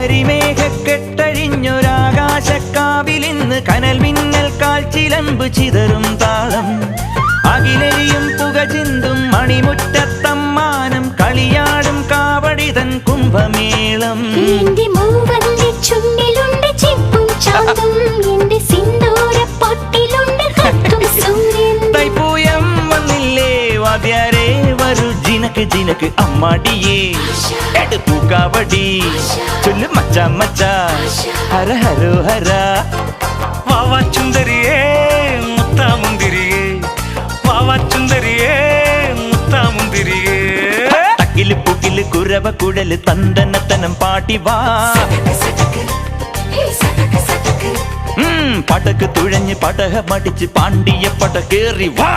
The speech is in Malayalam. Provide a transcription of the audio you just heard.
കരിമേഘക്കെട്ടഴിഞ്ഞൊരാകാശക്കാവിലിന്ന് കനൽ മിന്നൽ കാൽച്ചിലമ്പ് ചിതറും താളം അകിലരിയും പുക ചിന്തും മണിമുറ്റത്തമ്മാനം കളിയാടും കാവടിതൻ കുംഭമേളം തൈപ്പൂയം വന്നില്ലേ വാദ്യാരേ വരൂ ജിനക്ക് ജിനക്ക് അമ്മാടിയേ എടുത്തു കാവടി ചൊല്ലു മച്ചാ മച്ചാ ഹര ഹരോ ഹര വാവാ ചുന്ദരിയേ മുത്താമുന്തിരിയേ വാവാ ചുന്ദരിയേ മുത്താമുന്തിരിയേ തക്കില് പുകില് കുരവ കുഴല് തന്തനത്തനം പാട്ടി വാ പടക്ക് തുഴഞ്ഞ് പടക മടിച്ച് പാണ്ടിയ പട കേറി വാ